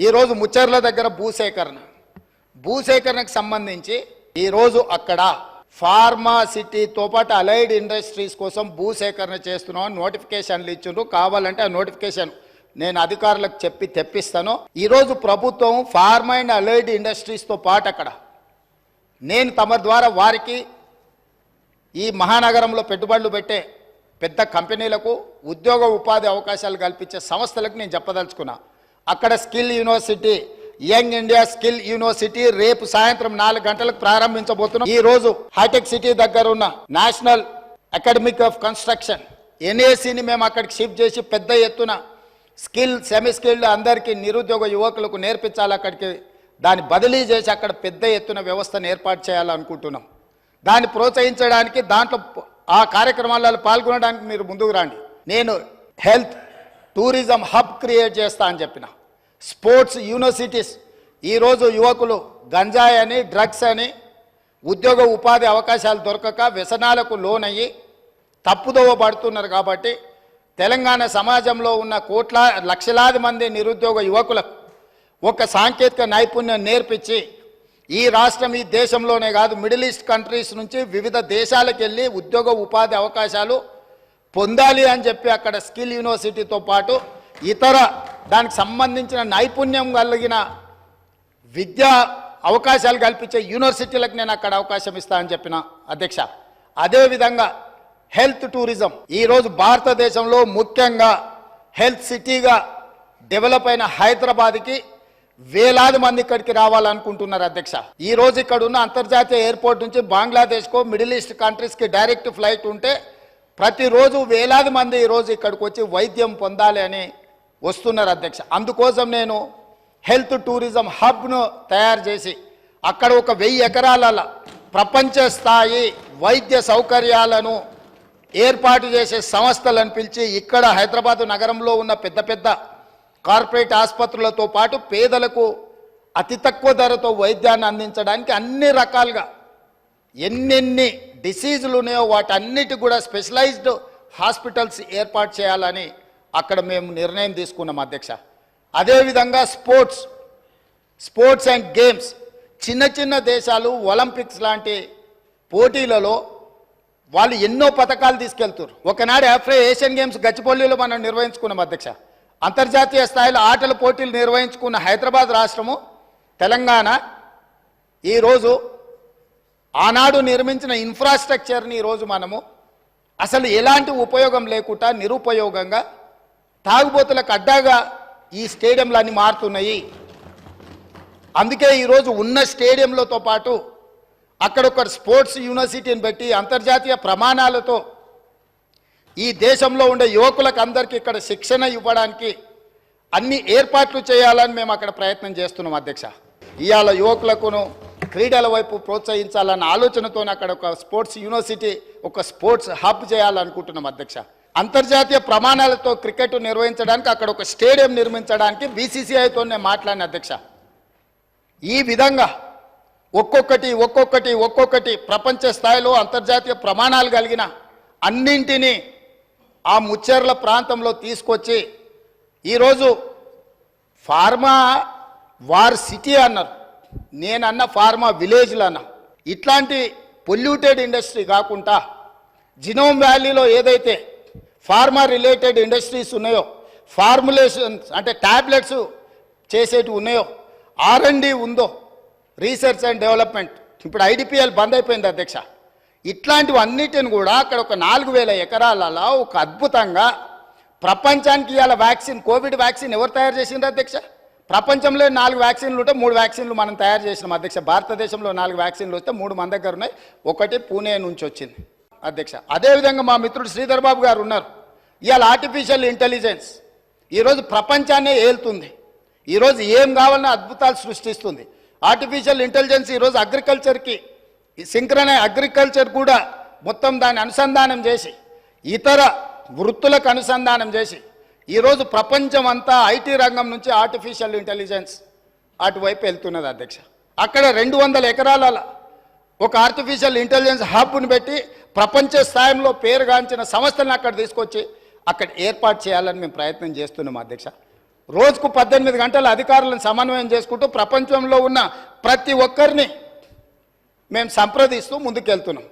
ఈరోజు ముచ్చర్ల దగ్గర భూసేకరణకు సంబంధించి ఈరోజు అక్కడ ఫార్మాసిటీతో పాటు అలైడ్ ఇండస్ట్రీస్ కోసం భూసేకరణ చేస్తున్నామని నోటిఫికేషన్లు ఇచ్చిండ్రు. కావాలంటే ఆ నోటిఫికేషన్ నేను అధికారులకు చెప్పి తెప్పిస్తాను. ఈరోజు ప్రభుత్వం ఫార్మా అండ్ అలైడ్ ఇండస్ట్రీస్తో పాటు అక్కడ నేను తమ ద్వారా వారికి ఈ మహానగరంలో పెట్టుబడులు పెట్టే పెద్ద కంపెనీలకు ఉద్యోగ ఉపాధి అవకాశాలు కల్పించే సంస్థలకు నేను చెప్పదలుచుకున్నా. అక్కడ skill university, young India skill university రేపు సాయంత్రం 4 గంటలకు ప్రారంభించబోతున్నాం. ఈ రోజు హైటెక్ సిటీ దగ్గర ఉన్న నేషనల్ అకాడమిక్ ఆఫ్ కన్స్ట్రక్షన్ NACని మేము అక్కడికి షిఫ్ట్ చేసి పెద్ద ఎత్తున స్కిల్ సెమీ స్కిల్డ్ అందరికీ నిరుద్యోగ యువకులకు నేర్పించాలి. అక్కడికి దాన్ని బదిలీ చేసి అక్కడ పెద్ద ఎత్తున వ్యవస్థను ఏర్పాటు చేయాలనుకుంటున్నాం. దాన్ని ప్రోత్సహించడానికి దాంట్లో ఆ కార్యక్రమాలలో పాల్గొనడానికి మీరు ముందుకు రండి. నేను హెల్త్ టూరిజం హబ్ క్రియేట్ చేస్తా అని చెప్పిన. స్పోర్ట్స్ యూనివర్సిటీస్, ఈరోజు యువకులు గంజాయి అని డ్రగ్స్ అని ఉద్యోగ ఉపాధి అవకాశాలు దొరకక వ్యసనాలకు లోనయ్యి తప్పుదోవ పడుతున్నారు. కాబట్టి తెలంగాణ సమాజంలో ఉన్న లక్షలాది మంది నిరుద్యోగ యువకులకు ఒక సాంకేతిక నైపుణ్యం నేర్పించి ఈ రాష్ట్రం ఈ దేశంలోనే కాదు మిడిల్ ఈస్ట్ కంట్రీస్ నుంచి వివిధ దేశాలకు వెళ్ళి ఉద్యోగ ఉపాధి అవకాశాలు పొందాలి అని చెప్పి అక్కడ స్కిల్ యూనివర్సిటీతో పాటు ఇతర దానికి సంబంధించిన నైపుణ్యం కలిగిన విద్యా అవకాశాలు కల్పించే యూనివర్సిటీలకు నేను అక్కడ అవకాశం ఇస్తానని చెప్పిన అధ్యక్ష. అదేవిధంగా హెల్త్ టూరిజం, ఈరోజు భారతదేశంలో ముఖ్యంగా హెల్త్ సిటీగా డెవలప్ అయిన హైదరాబాద్కి వేలాది మంది ఇక్కడికి రావాలనుకుంటున్నారు అధ్యక్ష. ఈరోజు ఇక్కడ ఉన్న అంతర్జాతీయ ఎయిర్పోర్ట్ నుంచి బంగ్లాదేశ్కో మిడిల్ ఈస్ట్ కంట్రీస్కి డైరెక్ట్ ఫ్లైట్ ఉంటే ప్రతిరోజు వేలాది మంది ఈరోజు ఇక్కడికి వచ్చి వైద్యం పొందాలి అని వస్తున్నారు అధ్యక్ష. అందుకోసం నేను హెల్త్ టూరిజం హబ్ను తయారు చేసి అక్కడ ఒక 1000 ఎకరాల ప్రపంచ స్థాయి వైద్య సౌకర్యాలను ఏర్పాటు చేసే సంస్థలను పిలిచి ఇక్కడ హైదరాబాదు నగరంలో ఉన్న పెద్ద పెద్ద కార్పొరేట్ ఆసుపత్రులతో పాటు పేదలకు అతి తక్కువ ధరతో వైద్యాన్ని అందించడానికి అన్ని రకాలుగా ఎన్నెన్ని డిసీజులు ఉన్నాయో వాటన్నిటి కూడా స్పెషలైజ్డ్ హాస్పిటల్స్ ఏర్పాటు చేయాలని అక్కడ మేము నిర్ణయం తీసుకున్నాం అధ్యక్ష. అదేవిధంగా స్పోర్ట్స్ అండ్ గేమ్స్, చిన్న చిన్న దేశాలు ఒలింపిక్స్ లాంటి పోటీలలో వాళ్ళు ఎన్నో పథకాలు తీసుకెళ్తారు. ఒకనాడు ఏషియన్ గేమ్స్ గచ్చిపల్లిలో మనం నిర్వహించుకున్నాం అధ్యక్ష. అంతర్జాతీయ స్థాయిలో ఆటల పోటీలు నిర్వహించుకున్న హైదరాబాద్ రాష్ట్రము తెలంగాణ ఈరోజు ఆనాడు నిర్మించిన ఇన్ఫ్రాస్ట్రక్చర్ని ఈరోజు మనము అసలు ఎలాంటి ఉపయోగం లేకుండా నిరుపయోగంగా తాగుబోతులకు అడ్డాగా ఈ స్టేడియంలన్నీ మారుతున్నాయి. అందుకే ఈరోజు ఉన్న స్టేడియంలతో పాటు అక్కడ ఒక స్పోర్ట్స్ యూనివర్సిటీని పెట్టి అంతర్జాతీయ ప్రమాణాలతో ఈ దేశంలో ఉండే యువకులకు అందరికీ ఇక్కడ శిక్షణ ఇవ్వడానికి అన్ని ఏర్పాట్లు చేయాలని మేము అక్కడ ప్రయత్నం చేస్తున్నాం అధ్యక్ష. ఇవాళ యువకులకును క్రీడల వైపు ప్రోత్సహించాలన్న ఆలోచనతో అక్కడ ఒక స్పోర్ట్స్ యూనివర్సిటీ, ఒక స్పోర్ట్స్ హబ్ చేయాలనుకుంటున్నాం అధ్యక్ష. అంతర్జాతీయ ప్రమాణాలతో క్రికెట్ నిర్వహించడానికి అక్కడ ఒక స్టేడియం నిర్మించడానికి BCCIతో నేను మాట్లాడిన అధ్యక్ష. ఈ విధంగా ఒక్కొక్కటి ప్రపంచ స్థాయిలో అంతర్జాతీయ ప్రమాణాలు కలిగిన అన్నింటినీ ఆ ముచ్చెర్ల ప్రాంతంలో తీసుకొచ్చి ఈరోజు ఫార్మా వార్ సిటీ అన్నారు, నేనన్న ఫార్మా విలేజ్లు అన్నా. ఇట్లాంటి పొల్యూటెడ్ ఇండస్ట్రీ కాకుండా జినోమ్ వ్యాలీలో ఏదైతే ఫార్మా రిలేటెడ్ ఇండస్ట్రీస్ ఉన్నాయో, ఫార్ములేషన్స్ అంటే ట్యాబ్లెట్స్ చేసేటివి ఉన్నాయో, R&D ఉందో, రీసెర్చ్ అండ్ డెవలప్మెంట్, ఇప్పుడు IDPL బంద్ అయిపోయింది అధ్యక్ష. ఇట్లాంటివన్నిటిని కూడా అక్కడ ఒక 4000 ఎకరాలలో ఒక అద్భుతంగా ప్రపంచానికి ఇవాళ కోవిడ్ వ్యాక్సిన్ ఎవరు తయారు చేసిండ్రు అధ్యక్ష? ప్రపంచంలో 4 వ్యాక్సిన్లు ఉంటే 3 వ్యాక్సిన్లు మనం తయారు చేసినాం అధ్యక్ష. భారతదేశంలో 4 వ్యాక్సిన్లు వస్తే 3 మన దగ్గర ఉన్నాయి, ఒకటి పూణే నుంచి వచ్చింది అధ్యక్ష. అదేవిధంగా మా మిత్రుడు శ్రీధర్ బాబు గారు ఉన్నారు. ఇవాళ ఆర్టిఫిషియల్ ఇంటెలిజెన్స్ ఈరోజు ప్రపంచాన్నే ఏలుతుంది. ఈరోజు ఏం కావాలన్నా అద్భుతాలు సృష్టిస్తుంది. ఆర్టిఫిషియల్ ఇంటెలిజెన్స్ ఈరోజు అగ్రికల్చర్కి అగ్రికల్చర్ కూడా మొత్తం దాన్ని అనుసంధానం చేసి ఇతర వృత్తులకు అనుసంధానం చేసి ఈరోజు ప్రపంచం అంతా IT రంగం నుంచి ఆర్టిఫిషియల్ ఇంటెలిజెన్స్ అటువైపు వెళ్తున్నది అధ్యక్ష. అక్కడ 200 ఎకరాల ఒక ఆర్టిఫిషియల్ ఇంటెలిజెన్స్ హబ్ను పెట్టి ప్రపంచ స్థాయిలో పేరుగాంచిన సంస్థలను అక్కడ తీసుకొచ్చి అక్కడ ఏర్పాటు చేయాలని మేము ప్రయత్నం చేస్తున్నాం అధ్యక్ష. రోజుకు 18 గంటల అధికారులను సమన్వయం చేసుకుంటూ ప్రపంచంలో ఉన్న ప్రతి ఒక్కరిని మేము సంప్రదిస్తూ ముందుకెళ్తున్నాం.